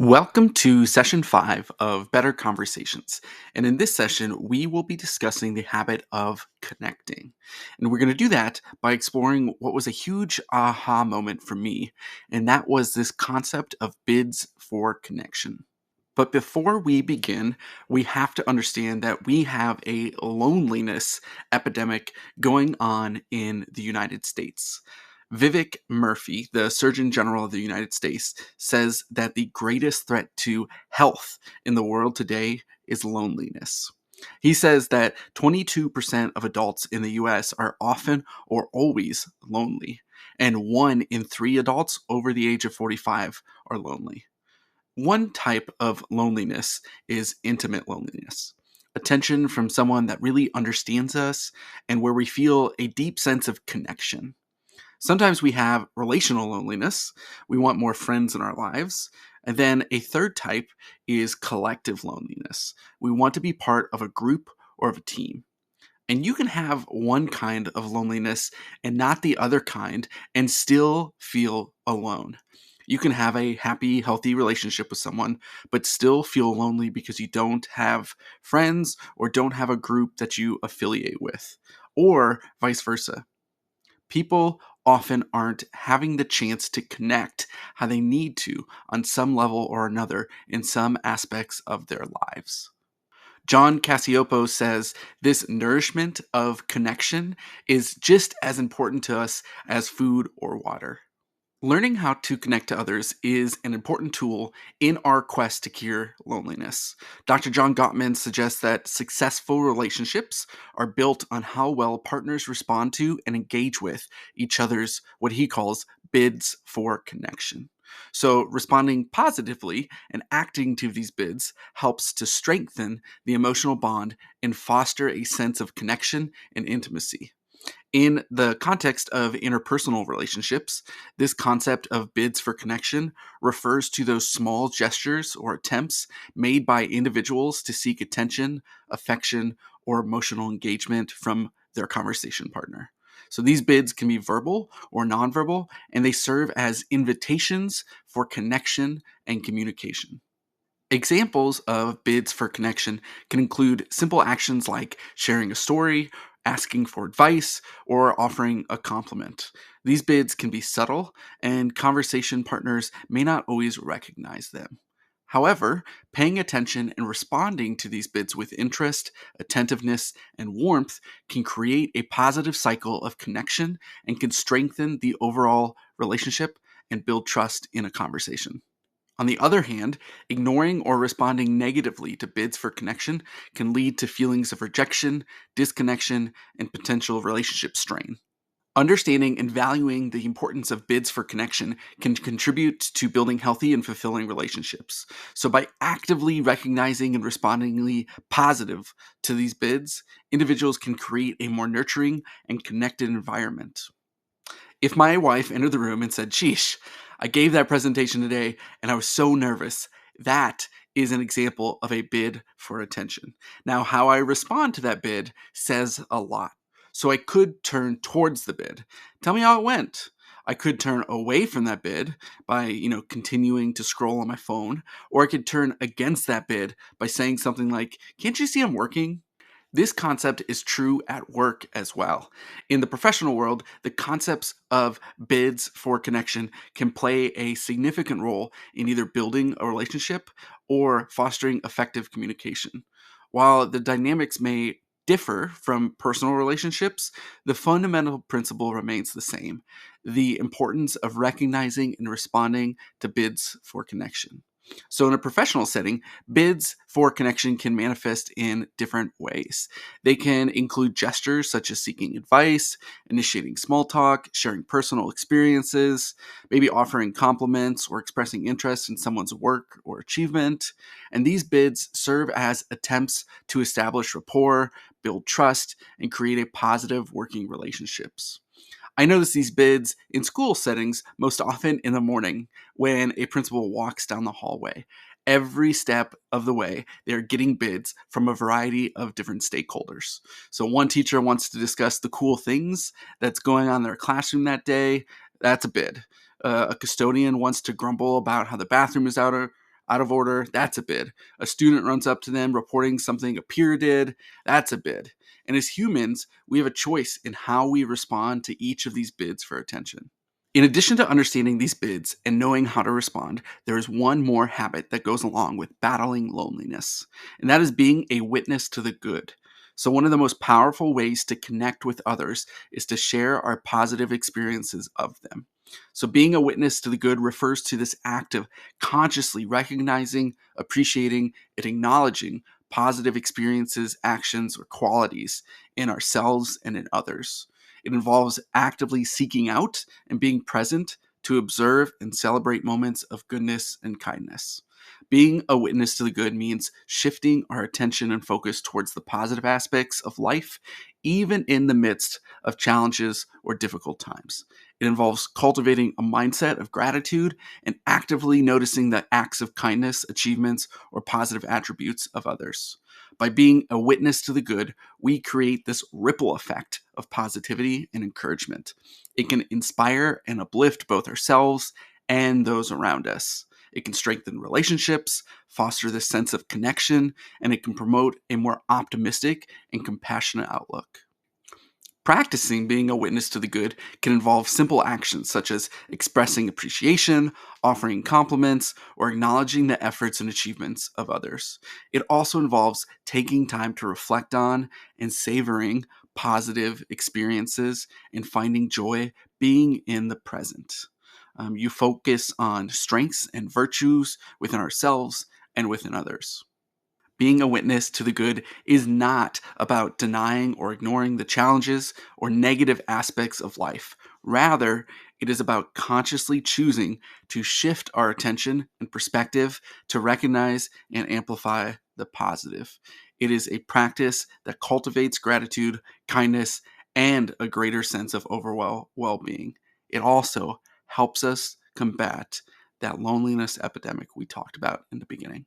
Welcome to session 5 of Better Conversations. And in this session, we will be discussing the habit of connecting. And we're going to do that by exploring what was a huge aha moment for me, and that was this concept of bids for connection. But before we begin, we have to understand that we have a loneliness epidemic going on in the United States. Vivek Murphy, the Surgeon General of the United States, says that the greatest threat to health in the world today is loneliness. He says that 22% of adults in the US are often or always lonely, and 1 in 3 adults over the age of 45 are lonely. One type of loneliness is intimate loneliness, attention from someone that really understands us and where we feel a deep sense of connection. Sometimes we have relational loneliness. We want more friends in our lives. And then a third type is collective loneliness. We want to be part of a group or of a team. And you can have one kind of loneliness and not the other kind and still feel alone. You can have a happy, healthy relationship with someone, but still feel lonely because you don't have friends or don't have a group that you affiliate with, or vice versa. People often aren't having the chance to connect how they need to on some level or another in some aspects of their lives. John Cassiopo says this nourishment of connection is just as important to us as food or water. Learning how to connect to others is an important tool in our quest to cure loneliness. Dr. John Gottman suggests that successful relationships are built on how well partners respond to and engage with each other's what he calls bids for connection. So, responding positively and acting to these bids helps to strengthen the emotional bond and foster a sense of connection and intimacy. In the context of interpersonal relationships, this concept of bids for connection refers to those small gestures or attempts made by individuals to seek attention, affection, or emotional engagement from their conversation partner. So these bids can be verbal or nonverbal, and they serve as invitations for connection and communication. Examples of bids for connection can include simple actions like sharing a story, asking for advice, or offering a compliment. These bids can be subtle, and conversation partners may not always recognize them. However, paying attention and responding to these bids with interest, attentiveness, and warmth can create a positive cycle of connection and can strengthen the overall relationship and build trust in a conversation. On the other hand, ignoring or responding negatively to bids for connection can lead to feelings of rejection, disconnection, and potential relationship strain. Understanding and valuing the importance of bids for connection can contribute to building healthy and fulfilling relationships. So, by actively recognizing and respondingly positive to these bids, individuals can create a more nurturing and connected environment. If my wife entered the room and said, "Sheesh, I gave that presentation today and I was so nervous," that is an example of a bid for attention. Now, how I respond to that bid says a lot. So I could turn towards the bid. Tell me how it went. I could turn away from that bid by, continuing to scroll on my phone, or I could turn against that bid by saying something like, "Can't you see I'm working?" This concept is true at work as well. In the professional world, the concepts of bids for connection can play a significant role in either building a relationship or fostering effective communication. While the dynamics may differ from personal relationships, the fundamental principle remains the same: the importance of recognizing and responding to bids for connection. So, in a professional setting, bids for connection can manifest in different ways. They can include gestures such as seeking advice, initiating small talk, sharing personal experiences, maybe offering compliments or expressing interest in someone's work or achievement. And these bids serve as attempts to establish rapport, build trust, and create a positive working relationships. I notice these bids in school settings most often in the morning when a principal walks down the hallway. Every step of the way, they're getting bids from a variety of different stakeholders. So, one teacher wants to discuss the cool things that's going on in their classroom that day. That's a bid. A custodian wants to grumble about how the bathroom is out out of order, that's a bid. A student runs up to them reporting something a peer did, that's a bid. And as humans, we have a choice in how we respond to each of these bids for attention. In addition to understanding these bids and knowing how to respond, there is one more habit that goes along with battling loneliness, and that is being a witness to the good. So, one of the most powerful ways to connect with others is to share our positive experiences of them. So, being a witness to the good refers to this act of consciously recognizing, appreciating, and acknowledging positive experiences, actions, or qualities in ourselves and in others. It involves actively seeking out and being present to observe and celebrate moments of goodness and kindness. Being a witness to the good means shifting our attention and focus towards the positive aspects of life, even in the midst of challenges or difficult times. It involves cultivating a mindset of gratitude and actively noticing the acts of kindness, achievements, or positive attributes of others. By being a witness to the good, we create this ripple effect of positivity and encouragement. It can inspire and uplift both ourselves and those around us. It can strengthen relationships, foster this sense of connection, and it can promote a more optimistic and compassionate outlook. Practicing being a witness to the good can involve simple actions such as expressing appreciation, offering compliments, or acknowledging the efforts and achievements of others. It also involves taking time to reflect on and savoring positive experiences and finding joy being in the present. You focus on strengths and virtues within ourselves and within others. Being a witness to the good is not about denying or ignoring the challenges or negative aspects of life. Rather, it is about consciously choosing to shift our attention and perspective to recognize and amplify the positive. It is a practice that cultivates gratitude, kindness, and a greater sense of overall well being. It also helps us combat that loneliness epidemic we talked about in the beginning.